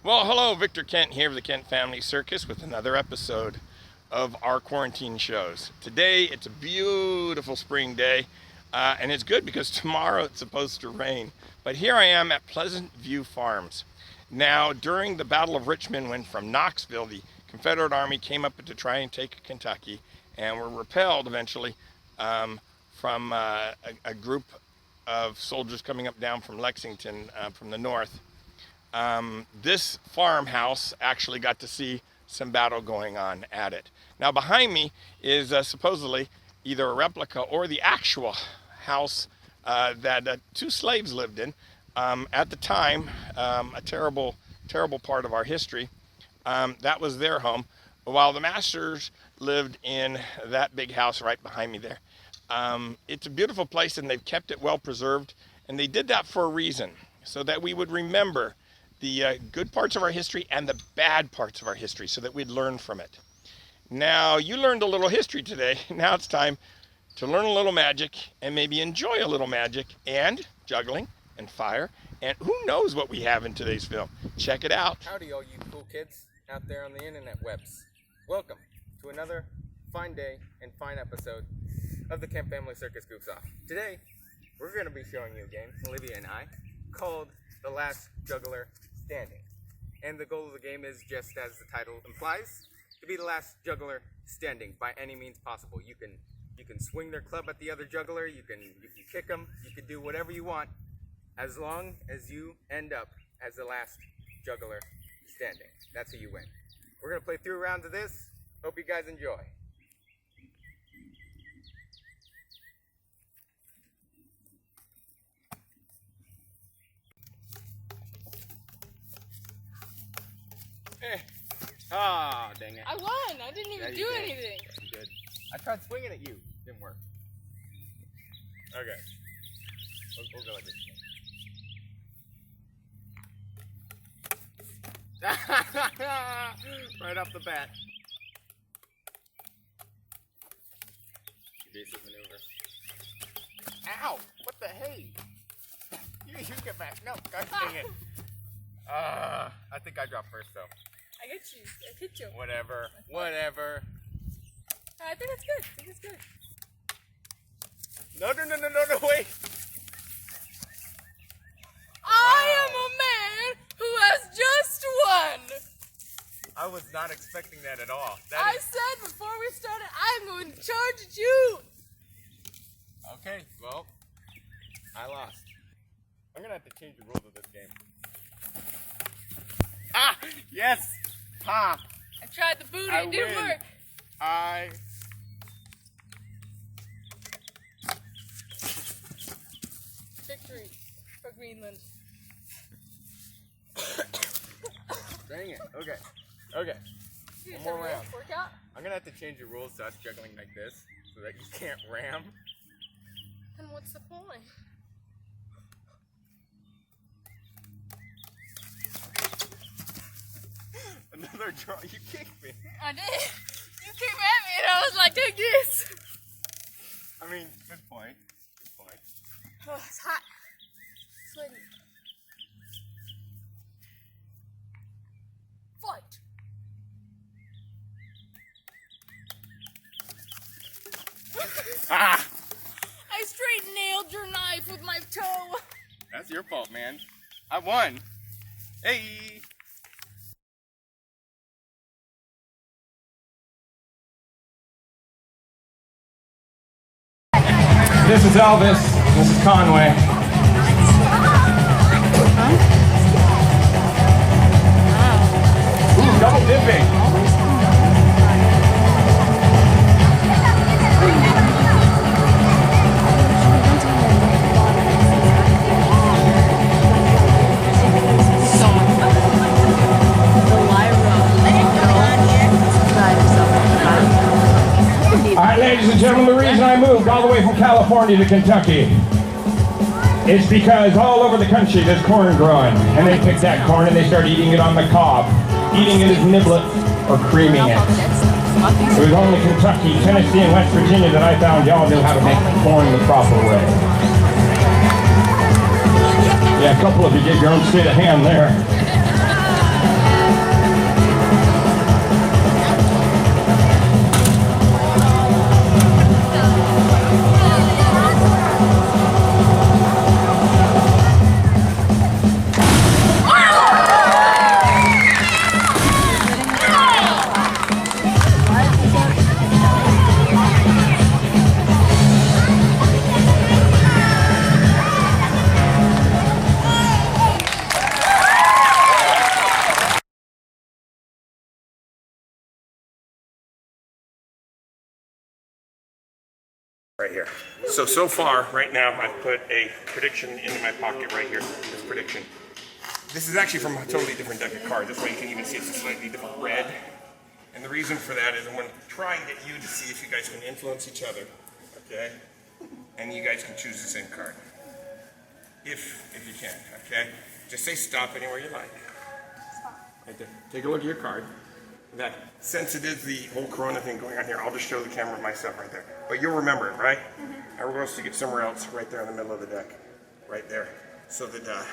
Well, hello, Victor Kent here of the Kent Family Circus with another episode of our quarantine shows. Today, it's a beautiful spring day, and it's good because tomorrow it's supposed to rain. But here I am at Pleasant View Farms. Now, during the Battle of Richmond, when from Knoxville, the Confederate Army came up to try and take Kentucky, and were repelled eventually from a group of soldiers coming up down from Lexington from the north. This farmhouse actually got to see some battle going on at it. Now behind me is supposedly either a replica or the actual house that two slaves lived in at the time, a terrible part of our history. That was their home, while the masters lived in that big house right behind me there. It's a beautiful place, and they've kept it well preserved, and they did that for a reason, so that we would remember the good parts of our history and the bad parts of our history, so that we'd learn from it. Now, you learned a little history today. Now it's time to learn a little magic and maybe enjoy a little magic and juggling and fire. And who knows what we have in today's film. Check it out. Howdy, all you cool kids out there on the internet webs. Welcome to another fine day and fine episode of the Kent Family Circus Goofs Off. Today, we're going to be showing you a game, Olivia and I, called The Last Juggler Standing. And the goal of the game is, just as the title implies, to be the last juggler standing by any means possible. You can swing their club at the other juggler, you can kick them, you can do whatever you want, as long as you end up as the last juggler standing. That's who you win. We're going to play 3 rounds of this. Hope you guys enjoy. Ah, dang it. I won! I didn't even do anything. You did. I tried swinging at you. Didn't work. Okay. We'll go like this. Right off the bat. Evasive maneuver. Ow! What the hey? You get back. No, gosh dang it. I think I dropped first though. I hit you. I hit you. Whatever. I think it's good. I think it's good. No, wait. I am a man who has just won. I was not expecting that at all. I said before we started, I'm going to charge at you. Okay, well, I lost. I'm gonna have to change the rules of this game. Ah, yes, ha. I tried the booty. It didn't work. Victory for Greenland. Dang it. Okay. One more round. Workout? I'm gonna have to change the rules to us juggling like this, so that you can't ram. And what's the point? Another draw. You kicked me. I did. You came at me and I was like, take this. I mean, good point. Oh, it's hot. Sweaty. Fight. Ah! I straight nailed your knife with my toe. That's your fault, man. I won. Hey! This is Elvis. This is Conway. Ooh, double dipping. All right, ladies and gentlemen, the reason I moved all the way from California to Kentucky is because all over the country there's corn growing, and they pick that corn and they start eating it on the cob, eating it as niblets or creaming it. It was only Kentucky, Tennessee, and West Virginia that I found y'all knew how to make corn the proper way. Yeah, a couple of you get your own state of hand there. right here. So far, right now, I've put a prediction into my pocket right here. This prediction. This is actually from a totally different deck of cards. That's why you can even see it's a slightly different red. And the reason for that is I'm going to try and get you to see if you guys can influence each other, okay? And you guys can choose the same card. If you can, okay? Just say stop anywhere you like. Right there. Take a look at your card. That since it is the whole Corona thing going on here, I'll just show the camera myself right there. But you'll remember it, right? And we're going to stick it somewhere else, right there in the middle of the deck, right there. So that,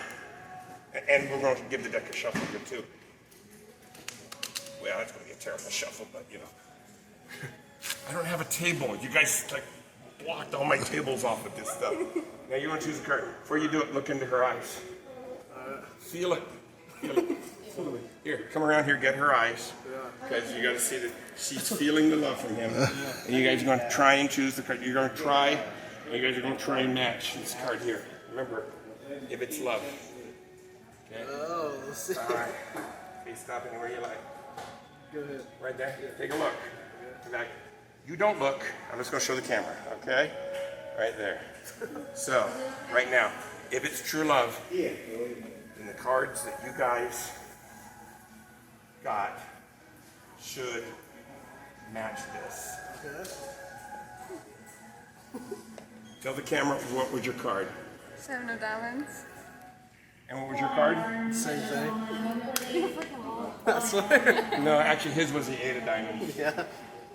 and we're going to give the deck a shuffle here too. Well, that's going to be a terrible shuffle, but you know. I don't have a table. You guys like blocked all my tables off with this stuff. Now you want to choose a card. Before you do it, look into her eyes. Feel it. Feel it. Here, come around here, get her eyes. Because you got to see that she's feeling the love from him. And you guys are going to try and choose the card. You're going to try, and you guys are going to try and match this card here. Remember, if it's love. Okay? Oh, let's see. All right. Okay, stop anywhere you like. Go ahead. Right there. Take a look. Back. You don't look. I'm just going to show the camera. Okay? Right there. So, right now, if it's true love, then the cards that you guys got should match this. Okay. Tell the camera what was your card. 7 of diamonds. And what was your card? Same thing. I swear. No, actually his was the 8 of diamonds. Yeah.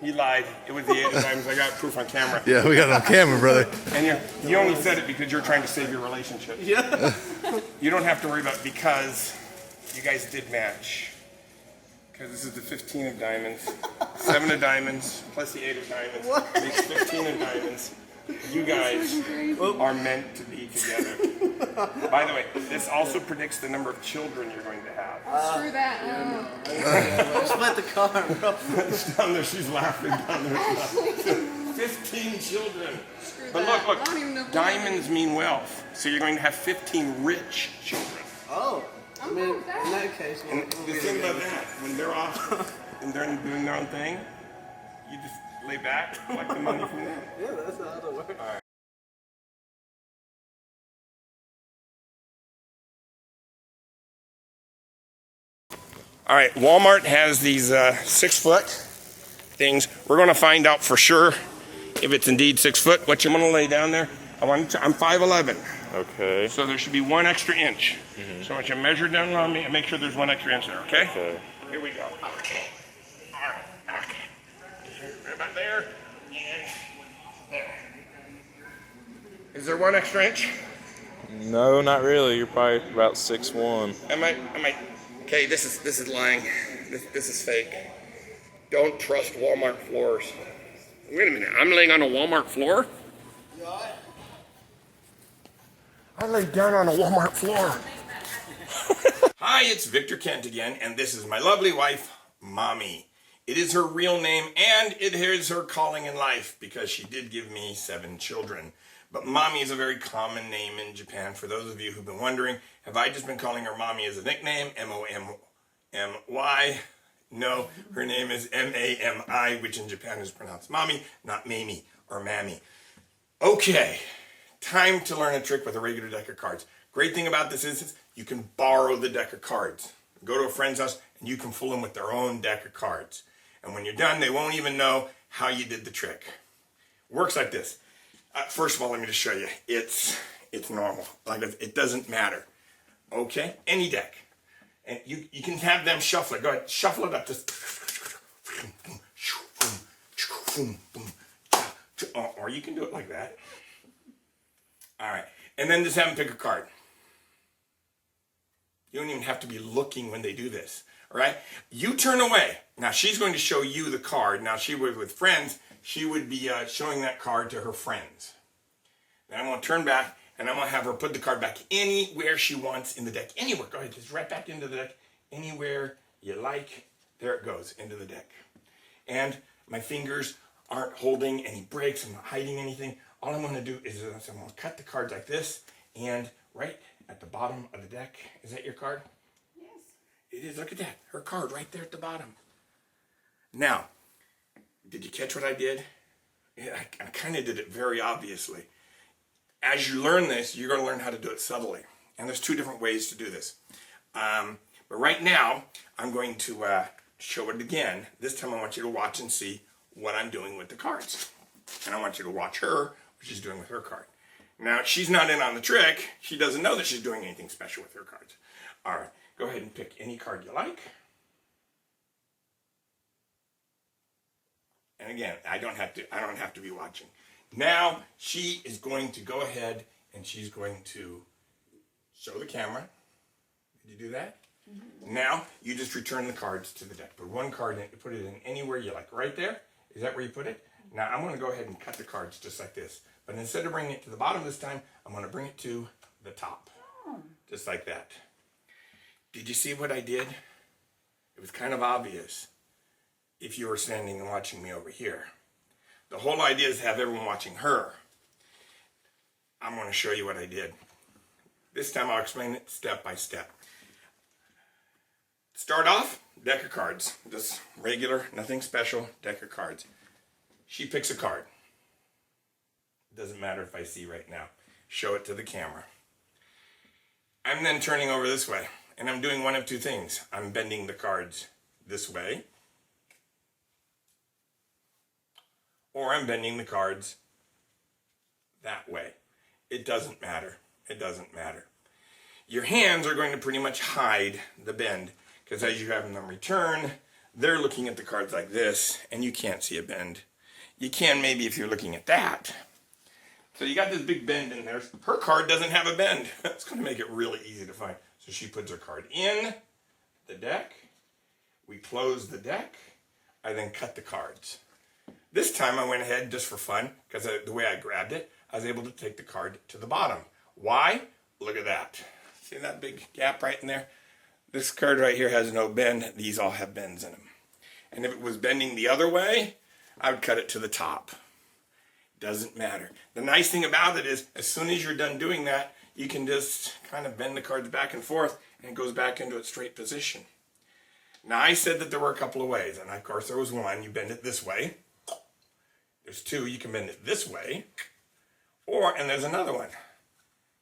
He lied. It was the 8 of diamonds. I got proof on camera. Yeah, we got it on camera, brother. And you only said it because you're trying to save your relationship. Yeah. You don't have to worry about it because you guys did match. Because this is the 15 of diamonds, 7 of diamonds, plus the 8 of diamonds. What? Makes 15 of diamonds. You guys are meant to be together. By the way, this also predicts the number of children you're going to have. Screw that. Split the car, bro. Down there, she's laughing down there. 15 children. But that. look, I don't even know if diamonds mean wealth. So you're going to have 15 rich children. Oh. I mean, in that case, And the thing about that, when they're off and they're doing their own thing, you just lay back, collect the money from them. yeah, that's how it works. All right, Walmart has these 6-foot things. We're going to find out for sure if it's indeed 6 foot. What you want to lay down there? I'm 5'11". Okay. So there should be 1 extra inch. So I want you to measure down on me and make sure there's 1 extra inch there, okay? Okay. Here we go. Okay. All right. Okay. Right about there. And there. Is there 1 extra inch? No, not really. You're probably about 6'1". Am I? Okay, this is lying. This is fake. Don't trust Walmart floors. Wait a minute. I'm laying on a Walmart floor? I laid down on a Walmart floor. Hi, it's Victor Kent again, and this is my lovely wife, Mommy. It is her real name, and it is her calling in life, because she did give me 7 children. But Mommy is a very common name in Japan. For those of you who've been wondering, have I just been calling her Mommy as a nickname, M-O-M-M-Y? No, her name is M-A-M-I, which in Japan is pronounced Mommy, not Mamie or Mammy. Okay. Time to learn a trick with a regular deck of cards. Great thing about this is you can borrow the deck of cards. Go to a friend's house and you can fool them with their own deck of cards. And when you're done, they won't even know how you did the trick. It works like this. First of all, let me just show you. It's normal. Like it doesn't matter. Okay? Any deck. And you can have them shuffle it. Go ahead, shuffle it up. Just or you can do it like that. All right, and then just have them pick a card. You don't even have to be looking when they do this, all right? You turn away. Now, she's going to show you the card. Now, she was with friends. She would be showing that card to her friends. Then I'm going to turn back, and I'm going to have her put the card back anywhere she wants in the deck. Anywhere. Go ahead, just right back into the deck. Anywhere you like. There it goes, into the deck. And my fingers aren't holding any breaks. I'm not hiding anything. All I'm going to do is I'm going to cut the cards like this, and right at the bottom of the deck, is that your card? Yes. It is. Look at that. Her card right there at the bottom. Now, did you catch what I did? I kind of did it very obviously. As you learn this, you're going to learn how to do it subtly. And there's two different ways to do this. But right now, I'm going to show it again. This time I want you to watch and see what I'm doing with the cards. And I want you to watch her, what she's doing with her card. Now, she's not in on the trick. She doesn't know that she's doing anything special with her cards. All right, go ahead and pick any card you like. And again, I don't have to be watching. Now, she is going to go ahead and she's going to show the camera. Did you do that? Mm-hmm. Now, you just return the cards to the deck. Put one card in, put it in anywhere you like. Right there? Is that where you put it? Now, I'm going to go ahead and cut the cards just like this. But instead of bringing it to the bottom this time, I'm going to bring it to the top. Just like that. Did you see what I did? It was kind of obvious if you were standing and watching me over here. The whole idea is to have everyone watching her. I'm going to show you what I did. This time I'll explain it step by step. Start off, deck of cards. Just regular, nothing special, deck of cards. She picks a card. Doesn't matter if I see right now. Show it to the camera. I'm then turning over this way, and I'm doing one of two things. I'm bending the cards this way, or I'm bending the cards that way. It doesn't matter. It doesn't matter. Your hands are going to pretty much hide the bend, because as you have them return, they're looking at the cards like this, and you can't see a bend. You can maybe if you're looking at that. So you got this big bend in there. Her card doesn't have a bend. It's going to make it really easy to find. So she puts her card in the deck. We close the deck. I then cut the cards. This time I went ahead just for fun, because the way I grabbed it, I was able to take the card to the bottom. Why? Look at that. See that big gap right in there? This card right here has no bend. These all have bends in them. And if it was bending the other way, I would cut it to the top. Doesn't matter. The nice thing about it is, as soon as you're done doing that, you can just kind of bend the cards back and forth, and it goes back into its straight position. Now, I said that there were a couple of ways, and of course there was one. You bend it this way. There's two. You can bend it this way. And there's another one.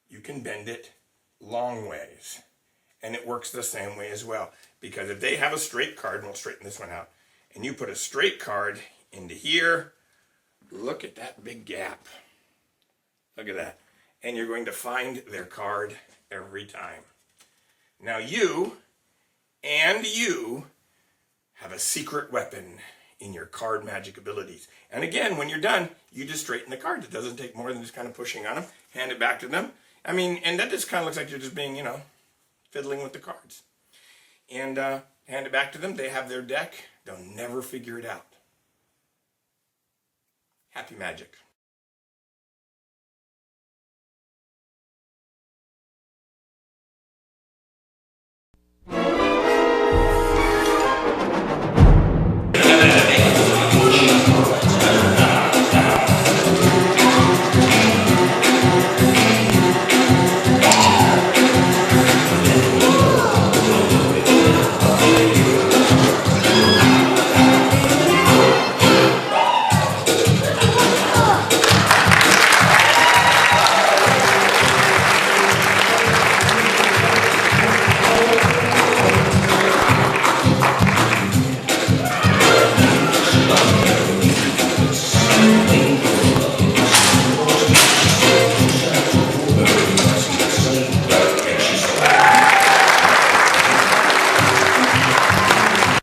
You can bend it long ways. And it works the same way as well. Because if they have a straight card, and we'll straighten this one out, and you put a straight card into here, look at that big gap. Look at that. And you're going to find their card every time. Now you have a secret weapon in your card magic abilities. And again, when you're done, you just straighten the cards. It doesn't take more than just kind of pushing on them, hand it back to them. I mean, and that just kind of looks like you're just being, fiddling with the cards. And hand it back to them. They have their deck. They'll never figure it out. Happy magic.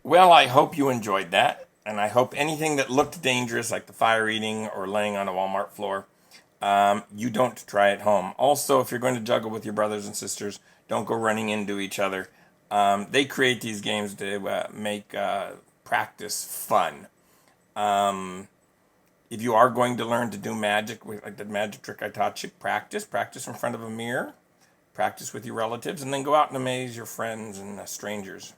Well, I hope you enjoyed that, and I hope anything that looked dangerous, like the fire eating or laying on a Walmart floor, you don't try at home. Also, if you're going to juggle with your brothers and sisters, don't go running into each other. They create these games to make practice fun. If you are going to learn to do magic, like the magic trick I taught you, practice in front of a mirror, practice with your relatives, and then go out and amaze your friends and strangers.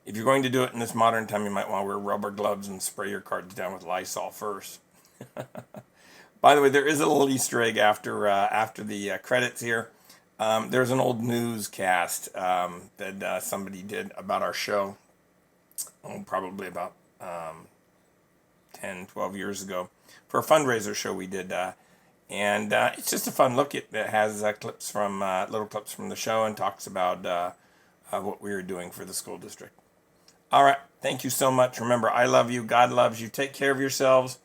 If you're going to do it in this modern time, you might want to wear rubber gloves and spray your cards down with Lysol first. By the way, there is a little Easter egg after the credits here. There's an old newscast that somebody did about our show. Probably about 10, 12 years ago for a fundraiser show we did. And it's just a fun look. It has clips from little clips from the show and talks about what we were doing for the school district. All right. Thank you so much. Remember, I love you. God loves you. Take care of yourselves.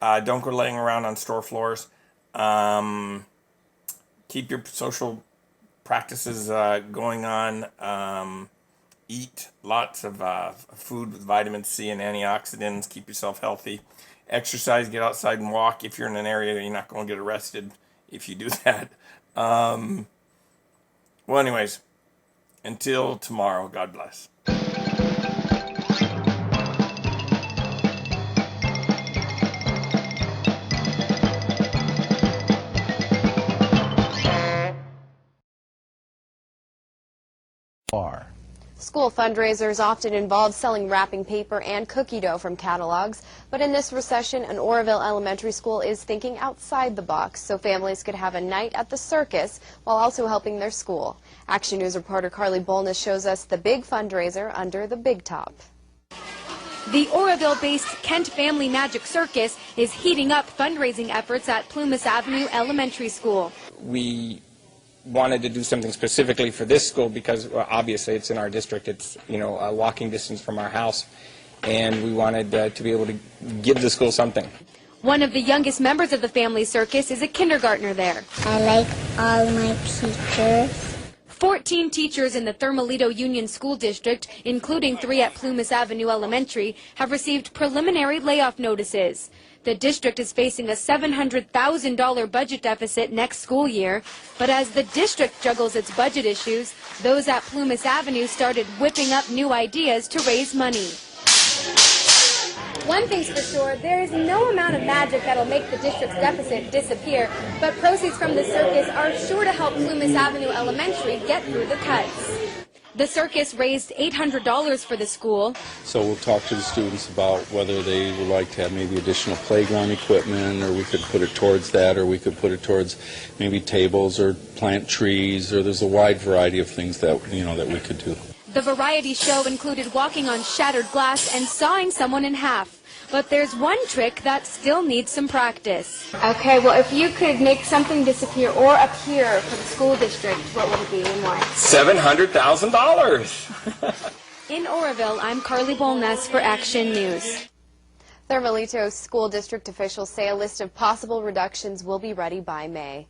Don't go laying around on store floors. Keep your social practices going on. Eat lots of food with vitamin C and antioxidants. Keep yourself healthy. Exercise. Get outside and walk. If you're in an area that you're not going to get arrested if you do that. Well, anyways, until tomorrow, God bless. School fundraisers often involve selling wrapping paper and cookie dough from catalogs, but in this recession, an Oroville elementary school is thinking outside the box so families could have a night at the circus while also helping their school. Action News reporter Carly Bolness shows us the big fundraiser under the big top. The Oroville-based Kent Family Magic Circus is heating up fundraising efforts at Plumas Avenue Elementary School. We wanted to do something specifically for this school because obviously it's in our district. It's, you know, a walking distance from our house, and we wanted to be able to give the school something. One of the youngest members of the family circus is a kindergartner there. I like all my teachers. 14 teachers in the Thermalito Union School District, including 3 at Plumas Avenue Elementary, have received preliminary layoff notices. The district is facing a $700,000 budget deficit next school year, but as the district juggles its budget issues, those at Plumas Avenue started whipping up new ideas to raise money. One thing's for sure, there is no amount of magic that'll make the district's deficit disappear, but proceeds from the circus are sure to help Plumas Avenue Elementary get through the cuts. The circus raised $800 for the school. So we'll talk to the students about whether they would like to have maybe additional playground equipment, or we could put it towards that, or we could put it towards maybe tables or plant trees, or there's a wide variety of things that, you know, that we could do. The variety show included walking on shattered glass and sawing someone in half. But there's one trick that still needs some practice. Okay, well, if you could make something disappear or appear for the school district, what would it be and why? $700,000. In Oroville, I'm Carly Bolness for Action News. Thermalito School District officials say a list of possible reductions will be ready by May.